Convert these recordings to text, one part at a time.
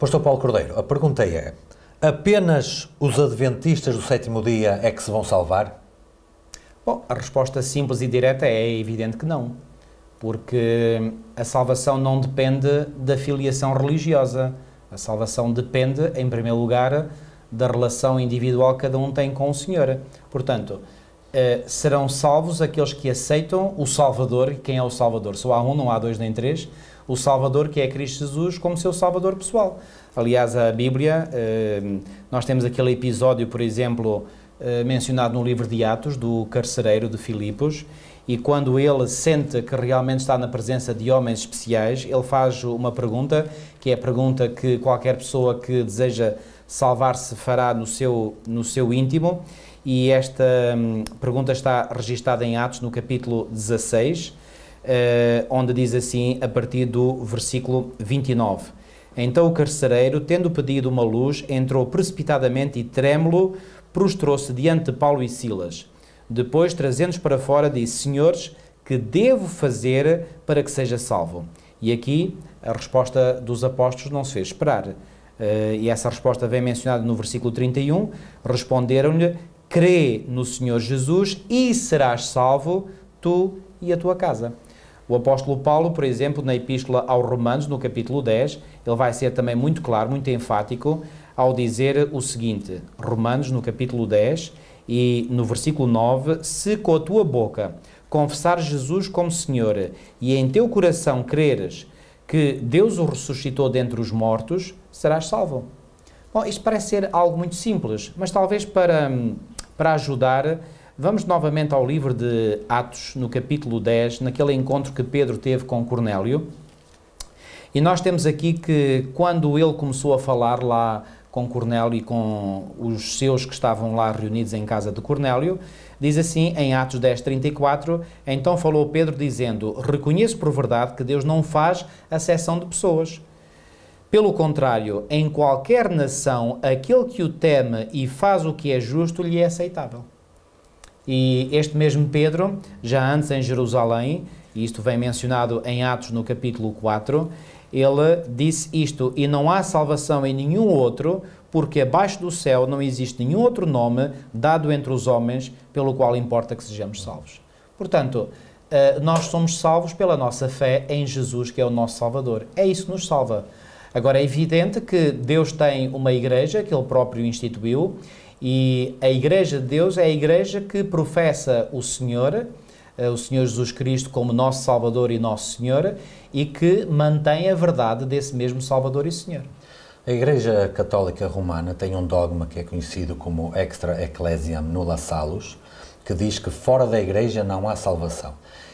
Pastor Paulo Cordeiro, a pergunta é: apenas os adventistas do sétimo dia é que se vão salvar? Bom, a resposta simples e direta é evidente que não, porque a salvação não depende da filiação religiosa. A salvação depende, em primeiro lugar, da relação individual que cada um tem com o Senhor. Portanto, serão salvos aqueles que aceitam o Salvador. E quem é o Salvador? Só há um, não há dois nem três. O Salvador, que é Cristo Jesus, como seu Salvador pessoal. Aliás, a Bíblia, nós temos aquele episódio, por exemplo, mencionado no livro de Atos, do carcereiro de Filipos, e quando ele sente que realmente está na presença de homens especiais, ele faz uma pergunta, que é a pergunta que qualquer pessoa que deseja salvar-se fará no seu íntimo, e esta pergunta está registada em Atos, no capítulo 16, onde diz assim, a partir do versículo 29. Então o carcereiro, tendo pedido uma luz, entrou precipitadamente e trêmulo, prostrou-se diante de Paulo e Silas. Depois, trazendo-os para fora, disse: Senhores, que devo fazer para que seja salvo? E aqui a resposta dos apóstolos não se fez esperar. E essa resposta vem mencionada no versículo 31. Responderam-lhe: crê no Senhor Jesus e serás salvo, tu e a tua casa. O apóstolo Paulo, por exemplo, na Epístola aos Romanos, no capítulo 10, ele vai ser também muito claro, muito enfático, ao dizer o seguinte, Romanos, no capítulo 10, e no versículo 9, se com a tua boca confessares Jesus como Senhor e em teu coração creres que Deus o ressuscitou dentre os mortos, serás salvo. Bom, isto parece ser algo muito simples, mas talvez para ajudar, vamos novamente ao livro de Atos, no capítulo 10, naquele encontro que Pedro teve com Cornélio. E nós temos aqui que quando ele começou a falar lá com Cornélio e com os seus que estavam lá reunidos em casa de Cornélio, diz assim em Atos 10, 34, então falou Pedro dizendo: reconheço por verdade que Deus não faz acepção de pessoas. Pelo contrário, em qualquer nação, aquele que o teme e faz o que é justo lhe é aceitável. E este mesmo Pedro, já antes em Jerusalém, e isto vem mencionado em Atos no capítulo 4, ele disse isto: e não há salvação em nenhum outro, porque abaixo do céu não existe nenhum outro nome dado entre os homens pelo qual importa que sejamos salvos. Portanto, nós somos salvos pela nossa fé em Jesus, que é o nosso Salvador. É isso que nos salva. Agora, é evidente que Deus tem uma igreja que Ele próprio instituiu, e a Igreja de Deus é a Igreja que professa o Senhor Jesus Cristo como nosso Salvador e nosso Senhor, e que mantém a verdade desse mesmo Salvador e Senhor. A Igreja Católica Romana tem um dogma que é conhecido como Extra Ecclesiam Nulla Salus, que diz que fora da Igreja não há salvação.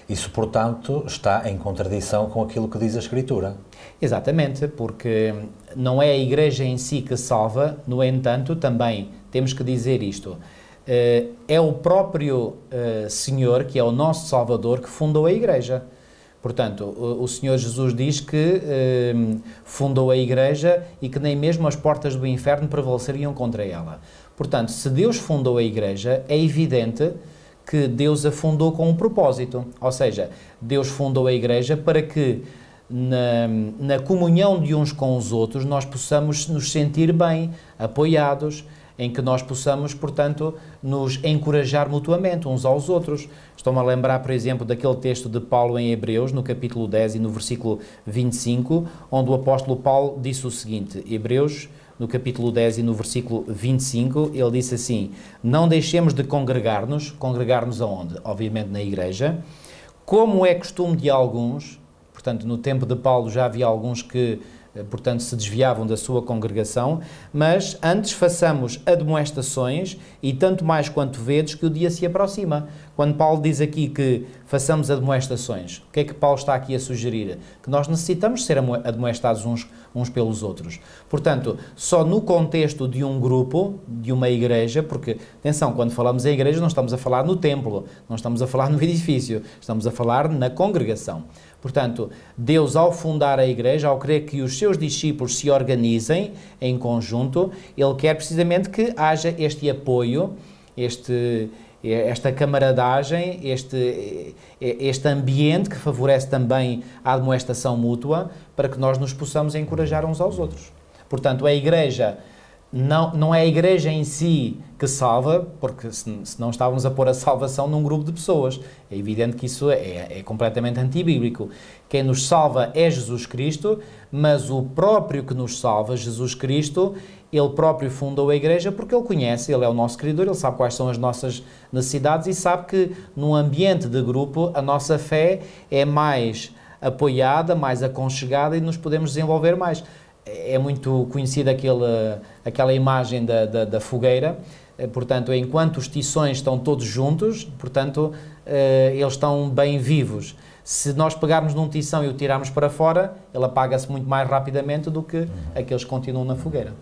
Isso, portanto, está em contradição com aquilo que diz a Escritura. Exatamente, porque não é a Igreja em si que salva, no entanto, também temos que dizer isto. É o próprio Senhor, que é o nosso Salvador, que fundou a Igreja. Portanto, o Senhor Jesus diz que fundou a Igreja e que nem mesmo as portas do inferno prevaleceriam contra ela. Portanto, se Deus fundou a Igreja, é evidente que Deus a fundou com um propósito. Ou seja, Deus fundou a Igreja para que na comunhão de uns com os outros nós possamos nos sentir bem, apoiados, em que nós possamos, portanto, nos encorajar mutuamente uns aos outros. Estou-me a lembrar, por exemplo, daquele texto de Paulo em Hebreus, no capítulo 10 e no versículo 25, onde o apóstolo Paulo disse o seguinte, Hebreus, no capítulo 10 e no versículo 25, ele disse assim: não deixemos de congregar-nos aonde? Obviamente na igreja, como é costume de alguns, portanto, no tempo de Paulo já havia alguns que portanto, se desviavam da sua congregação, mas antes façamos admoestações, e tanto mais quanto vedes que o dia se aproxima. Quando Paulo diz aqui que façamos admoestações, o que é que Paulo está aqui a sugerir? Que nós necessitamos ser admoestados uns pelos outros. Portanto, só no contexto de um grupo, de uma igreja, porque, atenção, quando falamos em igreja não estamos a falar no templo, não estamos a falar no edifício, estamos a falar na congregação. Portanto, Deus, ao fundar a igreja, ao querer que os seus discípulos se organizem em conjunto, Ele quer precisamente que haja este apoio, esta camaradagem, este ambiente que favorece também a admoestação mútua, para que nós nos possamos encorajar uns aos outros. Portanto, a Igreja não é a Igreja em si que salva, porque senão estávamos a pôr a salvação num grupo de pessoas. É evidente que isso é completamente antibíblico. Quem nos salva é Jesus Cristo, mas o próprio que nos salva, Jesus Cristo, ele próprio fundou a Igreja porque ele conhece, ele é o nosso Criador, ele sabe quais são as nossas necessidades e sabe que num ambiente de grupo a nossa fé é mais apoiada, mais aconchegada e nos podemos desenvolver mais. É muito conhecida aquela imagem da fogueira, portanto, enquanto os tições estão todos juntos, portanto, eles estão bem vivos. Se nós pegarmos num tição e o tirarmos para fora, ele apaga-se muito mais rapidamente do que aqueles que continuam na fogueira.